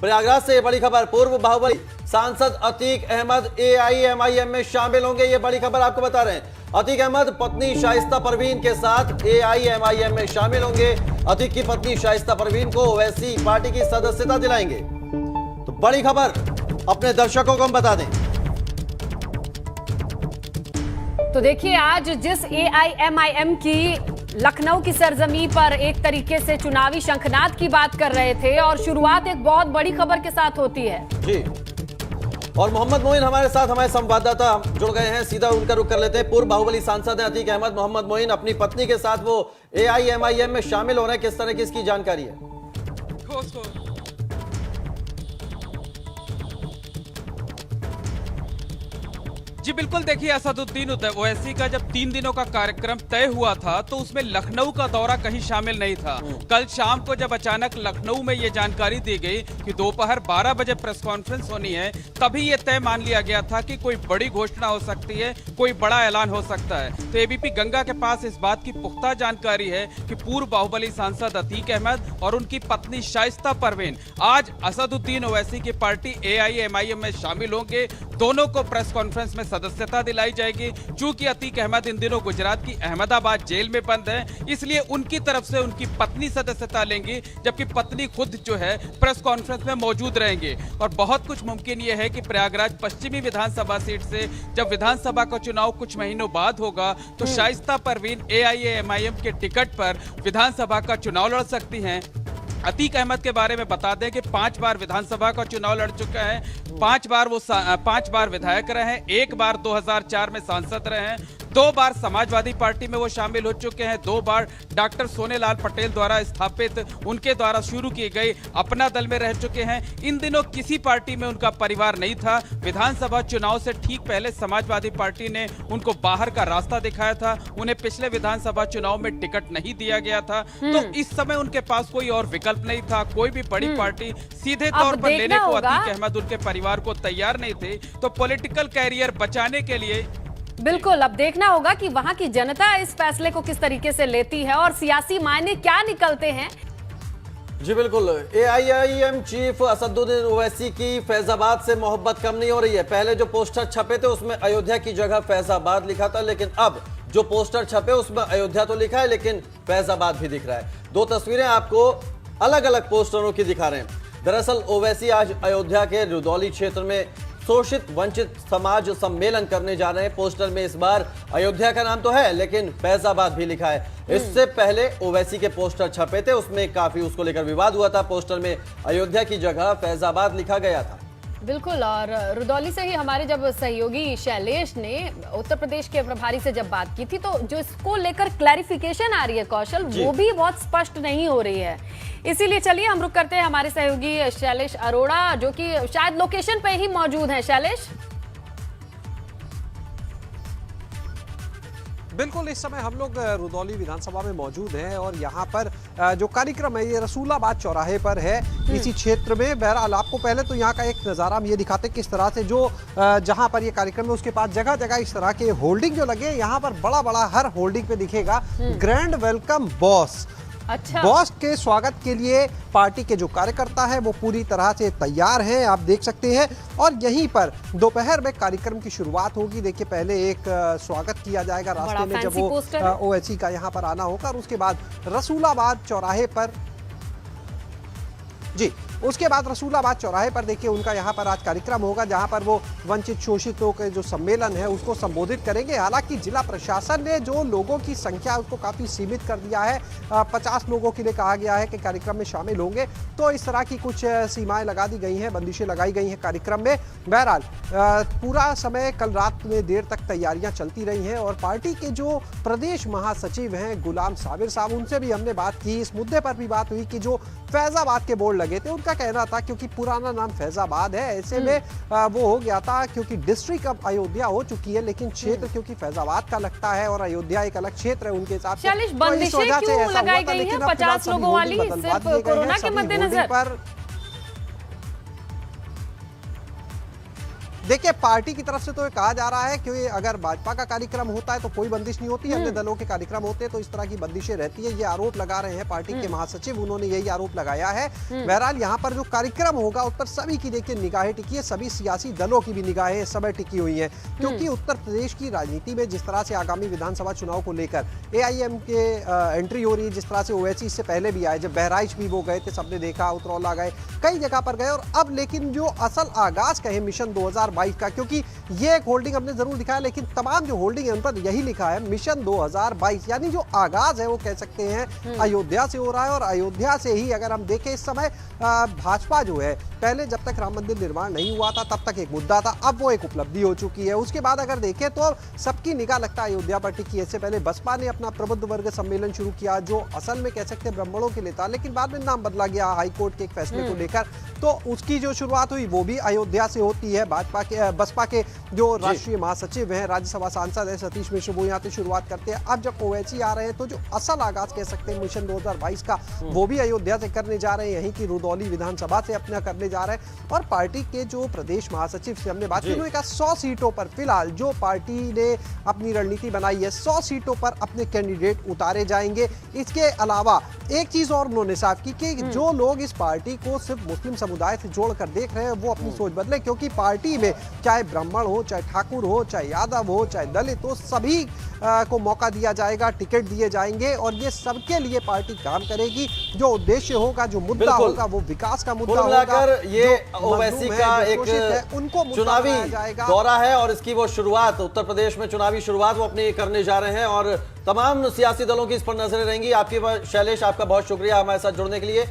प्रयागराज से ये बड़ी खबर, पूर्व बाहुबली सांसद अतीक अहमद एआईएमआईएम में शामिल होंगे, ये बड़ी खबर आपको बता रहे हैं। अतीक अहमद पत्नी शाइस्ता परवीन के साथ एआईएमआईएम में शामिल होंगे। अतीक की पत्नी शाइस्ता परवीन को ओवैसी पार्टी की सदस्यता दिलाएंगे। तो बड़ी खबर अपने दर्शकों को हम बता दें। तो देखिए, आज जिस एआईएमआईएम की लखनऊ की सरजमी पर एक तरीके से चुनावी शंखनाद की बात कर रहे थे, और शुरुआत एक बहुत बड़ी खबर के साथ होती है जी। और मोहम्मद मोइन हमारे साथ, हमारे संवाददाता जुड़ गए हैं, सीधा उनका रुख कर लेते हैं। पूर्व बाहुबली सांसद हैं अतीक अहमद। मोहम्मद मोइन अपनी पत्नी के साथ वो एआईएमआईएम में शामिल हो रहे हैं, किस तरह की इसकी जानकारी है? जी बिल्कुल, देखिए असदुद्दीन ओवैसी का जब 3 दिनों का कार्यक्रम तय हुआ था तो उसमें लखनऊ का दौरा कहीं शामिल नहीं था। कल शाम को जब अचानक लखनऊ में ये जानकारी दी गई कि दोपहर 12 बजे प्रेस कॉन्फ्रेंस होनी है, तभी ये तय मान लिया गया था कि कोई बड़ी घोषणा हो सकती है, कोई बड़ा ऐलान हो सकता है। तो एबीपी गंगा के पास इस बात की पुख्ता जानकारी है कि पूर्व बाहुबली सांसद अतीक अहमद और उनकी पत्नी शाइस्ता परवीन आज असदुद्दीन ओवैसी की पार्टी एआईएमआईएम में शामिल होंगे। दोनों को प्रेस कॉन्फ्रेंस में सदस्यता दिलाई जाएगी। चूंकि अतीक अहमद इन दिनों गुजरात की अहमदाबाद जेल में बंद है, इसलिए उनकी तरफ से उनकी पत्नी सदस्यता लेंगी, जबकि पत्नी खुद जो है प्रेस कॉन्फ्रेंस में मौजूद रहेंगे। और बहुत कुछ मुमकिन यह है कि प्रयागराज पश्चिमी विधानसभा सीट से जब विधानसभा का चुनाव कुछ महीनों बाद होगा तो शाइस्ता परवीन एआईएमआईएम के टिकट पर विधानसभा का चुनाव लड़ सकती हैं। अतीक अहमद के बारे में बता दें कि 5 बार विधानसभा का चुनाव लड़ चुका है, 5 बार विधायक रहे हैं, 1 बार 2004 में सांसद रहे हैं, 2 बार समाजवादी पार्टी में वो शामिल हो चुके हैं, 2 बार डॉक्टर सोनेलाल पटेल द्वारा स्थापित उनके द्वारा शुरू की गई अपना दल में रह चुके हैं। इन दिनों किसी पार्टी में उनका परिवार नहीं था। विधानसभा चुनाव से ठीक पहले समाजवादी पार्टी ने उनको बाहर का रास्ता दिखाया था, उन्हें पिछले विधानसभा चुनाव में टिकट नहीं दिया गया था। तो इस समय उनके पास कोई और विकल्प नहीं था, कोई भी बड़ी पार्टी सीधे तौर पर लेने को अतीक अहमद उनके परिवार को तैयार नहीं थे। तो पॉलिटिकल कैरियर बचाने के लिए बिल्कुल अब देखना होगा कि वहां की जनता इस फैसले को किस तरीके से लेती है और सियासी मायने क्या निकलते हैं। जी बिल्कुल, एआईएमआईएम चीफ असदुद्दीन ओवैसी की फैजाबाद से मोहब्बत कम नहीं हो रही है। पहले जो पोस्टर छपे थे उसमें अयोध्या की जगह फैजाबाद लिखा था, लेकिन अब जो पोस्टर छपे उसमें अयोध्या तो लिखा है लेकिन फैजाबाद भी दिख रहा है। 2 तस्वीरें आपको अलग अलग पोस्टरों की दिखा रहे हैं। दरअसल ओवैसी आज अयोध्या के रुदौली क्षेत्र में शोषित वंचित समाज सम्मेलन करने जा रहे हैं। पोस्टर में इस बार अयोध्या का नाम तो है लेकिन फैजाबाद भी लिखा है। इससे पहले ओवैसी के पोस्टर छपे थे, उसमें काफी उसको लेकर विवाद हुआ था। पोस्टर में अयोध्या की जगह फैजाबाद लिखा गया था। बिल्कुल, और रुदौली से ही हमारे जब सहयोगी शैलेश ने उत्तर प्रदेश के प्रभारी से जब बात की थी, तो जो इसको लेकर क्लैरिफिकेशन आ रही है कौशल, वो भी बहुत स्पष्ट नहीं हो रही है। इसीलिए चलिए हम रुक करते हैं हमारे सहयोगी शैलेश अरोड़ा, जो कि शायद लोकेशन पे ही मौजूद है। शैलेश, बिल्कुल, इस समय हम लोग रुदौली विधानसभा में मौजूद हैं और यहाँ पर जो कार्यक्रम है ये रसूलाबाद चौराहे पर है, इसी क्षेत्र में। बहरहाल आपको पहले तो यहाँ का एक नज़ारा हम ये दिखाते हैं किस तरह से जो जहाँ पर ये कार्यक्रम है उसके पास जगह जगह इस तरह के होल्डिंग जो लगे हैं। यहाँ पर बड़ा बड़ा हर होल्डिंग पे दिखेगा ग्रैंड वेलकम बॉस। अच्छा, बॉस के स्वागत के लिए पार्टी के जो कार्यकर्ता है वो पूरी तरह से तैयार हैं, आप देख सकते हैं। और यहीं पर दोपहर में कार्यक्रम की शुरुआत होगी। देखिए, पहले एक स्वागत किया जाएगा रास्ते में जब वो ओवैसी का यहाँ पर आना होगा, और उसके बाद रसूलाबाद चौराहे पर उसके बाद रसूलाबाद चौराहे पर देखिए उनका यहाँ पर आज कार्यक्रम होगा, जहाँ पर वो वंचित शोषितों के जो सम्मेलन है उसको संबोधित करेंगे। हालांकि जिला प्रशासन ने जो लोगों की संख्या उसको काफ़ी सीमित कर दिया है। 50 लोगों के लिए कहा गया है कि कार्यक्रम में शामिल होंगे। तो इस तरह की कुछ सीमाएं लगा दी गई हैं, बंदिशें लगाई गई हैं कार्यक्रम में। बहरहाल पूरा समय कल रात में देर तक तैयारियाँ चलती रही हैं, और पार्टी के जो प्रदेश महासचिव हैं गुलाम साबिर साहब, उनसे भी हमने बात की। इस मुद्दे पर भी बात हुई कि जो फैजाबाद के बोर्ड लगे थे, उनका कहना था क्योंकि पुराना नाम फैजाबाद है, ऐसे में वो हो गया था क्योंकि डिस्ट्रिक्ट अब अयोध्या हो चुकी है, लेकिन क्षेत्र क्योंकि फैजाबाद का लगता है और अयोध्या एक अलग क्षेत्र है उनके हिसाब से। बंदिशें क्यों लगाई गई हैं 50 लोगों वाली, सिर्फ कोरोना के मद्देनजर? देखिए पार्टी की तरफ से तो ये कहा जा रहा है कि अगर भाजपा का कार्यक्रम होता है तो कोई बंदिश नहीं होती, अन्य दलों के कार्यक्रम होते हैं तो इस तरह की बंदिशें रहती है। ये आरोप लगा रहे हैं पार्टी के महासचिव, उन्होंने यही आरोप लगाया है। बहरहाल यहाँ पर जो कार्यक्रम होगा उस पर सभी की देखिए निगाहें टिकी है, सभी सियासी दलों की भी निगाहें इस समय टिकी हुई है, क्योंकि उत्तर प्रदेश की राजनीति में जिस तरह से आगामी विधानसभा चुनाव को लेकर एआईएम के एंट्री हो रही है, जिस तरह से ओवैसी इससे पहले भी आए, जब बहराइच भी वो गए थे, सबने देखा, उतरौला गए, कई जगह पर गए, और अब लेकिन जो असल आगाज कहे मिशन 2022 का, क्योंकि ये एक होल्डिंग हमने जरूर दिखाया लेकिन तमाम जो होल्डिंग है उन पर यही लिखा है मिशन 2022, यानी जो आगाज है वो कह सकते हैं अयोध्या से हो रहा है। और अयोध्या से ही अगर हम देखें इस समय भाजपा जो है, पहले जब तक राम मंदिर निर्माण नहीं हुआ था तब तक एक मुद्दा था, अब वो एक उपलब्धि हो चुकी है। उसके बाद अगर देखें तो सबकी निगाह लगता है अयोध्या पर टिकी है। इससे पहले बसपा ने अपना प्रबुद्ध वर्ग सम्मेलन शुरू किया जो असल में कह सकते हैं ब्राह्मणों के लिए था, लेकिन बाद में नाम बदला गया हाईकोर्ट के एक फैसले को लेकर, तो उसकी जो शुरुआत हुई वो भी अयोध्या से होती है। बसपा के जो राष्ट्रीय महासचिव हैं, राज्यसभा सांसद है सतीश मिश्र, वो यहाँ से शुरुआत करते हैं। अब जब ओवैसी आ रहे हैं तो जो असल आगाज कह सकते हैं मिशन 2022 का वो भी अयोध्या से करने जा रहे हैं, यहीं की रुदौली विधानसभा से अपना करने जा रहे हैं। और पार्टी के जो प्रदेश महासचिव से हमने बात की, उन्होंने कहा 100 सीटों पर फिलहाल जो पार्टी ने अपनी रणनीति बनाई है 100 सीटों पर अपने कैंडिडेट उतारे जाएंगे। इसके अलावा एक चीज और उन्होंने साफ की कि जो लोग इस पार्टी को सिर्फ मुस्लिम समुदाय से जोड़कर देख रहे हैं वो अपनी सोच बदले, क्योंकि पार्टी में चाहे ब्राह्मण हो, चाहे ठाकुर हो, चाहे यादव हो, चाहे दलित हो, सभी को मौका दिया जाएगा, टिकट दिए जाएंगे, और ये सबके लिए पार्टी काम करेगी। जो उद्देश्य होगा, जो मुद्दा होगा वो विकास का मुद्दा होगा। ये ओवैसी का एक चुनावी दौरा है और इसकी वो शुरुआत उत्तर प्रदेश में चुनावी शुरुआत वो अपनी करने जा रहे हैं और तमाम सियासी दलों की इस पर नजरें रहेंगी। आपकी शैलेश, आपका बहुत शुक्रिया हमारे साथ जुड़ने के लिए।